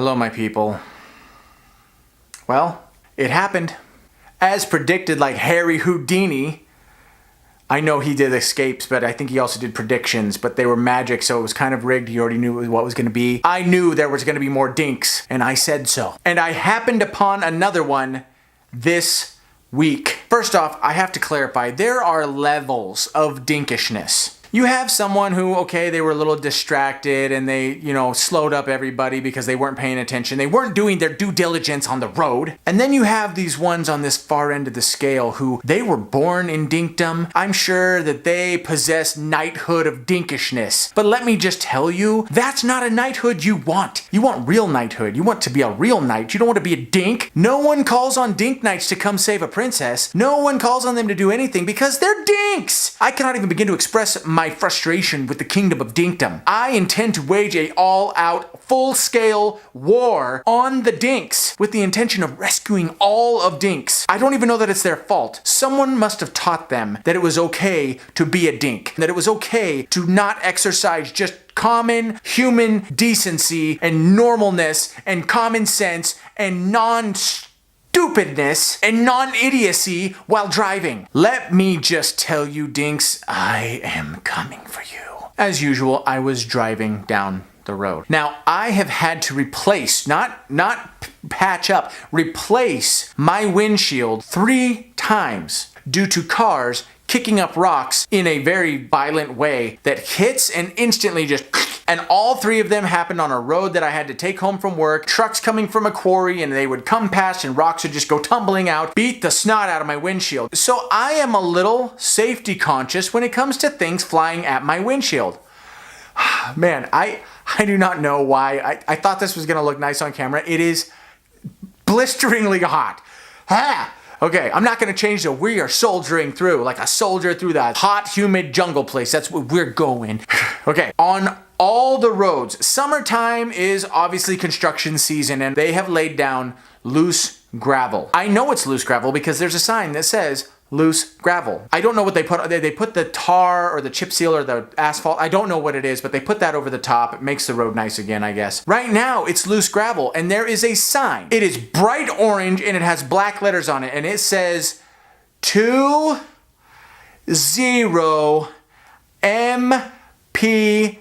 Hello, my people. Well, it happened. As predicted, like Harry Houdini. I know he did escapes, but I think he also did predictions, but they were magic, so it was kind of rigged. He already knew what was going to be. I knew there was going to be more dinks, and I said so. And I happened upon another one this week. First off, I have to clarify, there are levels of dinkishness. You have someone who, okay, they were a little distracted and they, slowed up everybody because they weren't paying attention. They weren't doing their due diligence on the road. And then you have these ones on this far end of the scale who, they were born in dinkdom. I'm sure that they possess knighthood of dinkishness. But let me just tell you, that's not a knighthood you want. You want real knighthood. You want to be a real knight. You don't want to be a dink. No one calls on dink knights to come save a princess. No one calls on them to do anything because they're dinks. I cannot even begin to express my frustration with the Kingdom of Dinkdom. I intend to wage a all-out, full-scale war on the Dinks with the intention of rescuing all of Dinks. I don't even know that it's their fault. Someone must have taught them that it was okay to be a Dink, that it was okay to not exercise just common human decency and normalness and common sense and stupidness and non-idiocy while driving. Let me just tell you, Dinks, I am coming for you. As usual, I was driving down the road. Now, I have had to replace, not patch up, replace my windshield 3 times due to cars kicking up rocks in a very violent way that hits and instantly just... And all 3 of them happened on a road that I had to take home from work. Trucks coming from a quarry and they would come past and rocks would just go tumbling out, beat the snot out of my windshield. So I am a little safety conscious when it comes to things flying at my windshield. Man, I do not know why. I thought this was gonna look nice on camera. It is blisteringly hot. Okay, I'm not gonna change the we are soldiering through like a soldier through that hot, humid jungle place. That's where we're going. Okay, on all the roads, summertime is obviously construction season and they have laid down loose gravel. I know it's loose gravel because there's a sign that says loose gravel. I don't know what they put. They put the tar or the chip seal or the asphalt. I don't know what it is, but they put that over the top. It makes the road nice again, I guess. Right now, it's loose gravel and there is a sign. It is bright orange and it has black letters on it and it says 20 mph.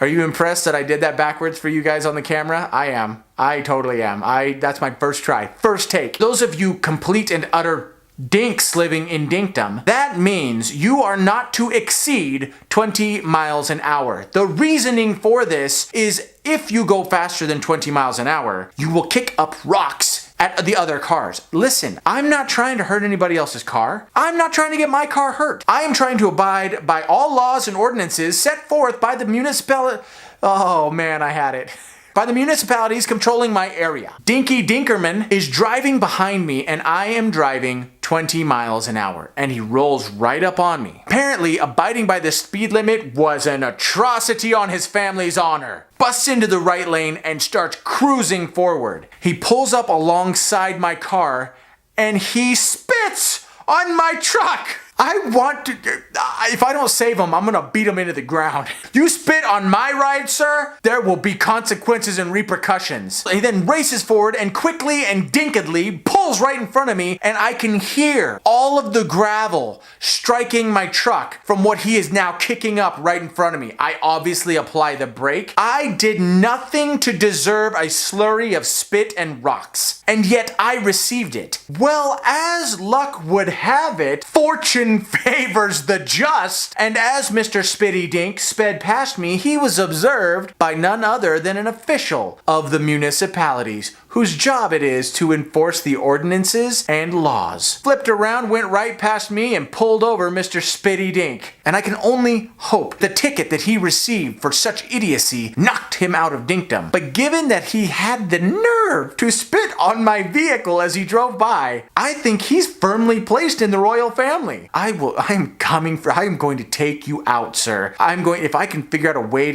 Are you impressed that I did that backwards for you guys on the camera? I am. I totally am. That's my first try. First take. Those of you complete and utter dinks living in dinkdom, that means you are not to exceed 20 miles an hour. The reasoning for this is if you go faster than 20 miles an hour, you will kick up rocks at the other cars. Listen, I'm not trying to hurt anybody else's car. I'm not trying to get my car hurt. I am trying to abide by all laws and ordinances set forth by the municipality. Oh man, I had it. By the municipalities controlling my area. Dinky Dinkerman is driving behind me and I am driving 20 miles an hour and he rolls right up on me. Apparently, abiding by the speed limit was an atrocity on his family's honor. Busts into the right lane and starts cruising forward. He pulls up alongside my car and he spits on my truck. If I don't save him, I'm gonna beat him into the ground. You spit on my ride, sir, there will be consequences and repercussions. He then races forward and quickly and dinkedly pulls right in front of me and I can hear all of the gravel striking my truck from what he is now kicking up right in front of me. I obviously apply the brake. I did nothing to deserve a slurry of spit and rocks, and yet I received it. Well, as luck would have it, fortune favors the just, and as Mr. Spitty Dink sped past me, he was observed by none other than an official of the municipalities whose job it is to enforce the ordinances and laws. Flipped around, went right past me, and pulled over Mr. Spitty Dink. And I can only hope the ticket that he received for such idiocy knocked him out of dinkdom. But given that he had the nerve to spit on my vehicle as he drove by, I think he's firmly placed in the royal family. I am going to take you out, sir. If I can figure out a way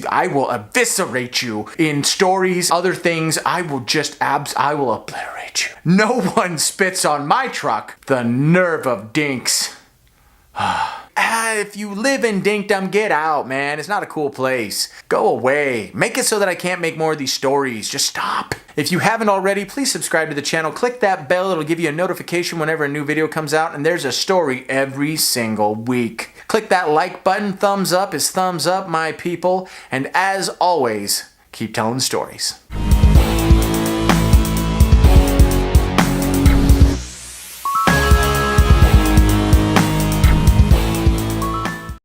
I will eviscerate you in stories, other things. I will obliterate you. No one spits on my truck. The nerve of Dinks. If you live in Dinkdom, get out, man. It's not a cool place. Go away. Make it so that I can't make more of these stories. Just stop. If you haven't already, please subscribe to the channel. Click that bell. It'll give you a notification whenever a new video comes out, and there's a story every single week. Click that like button. Thumbs up is thumbs up, my people. And as always, keep telling stories.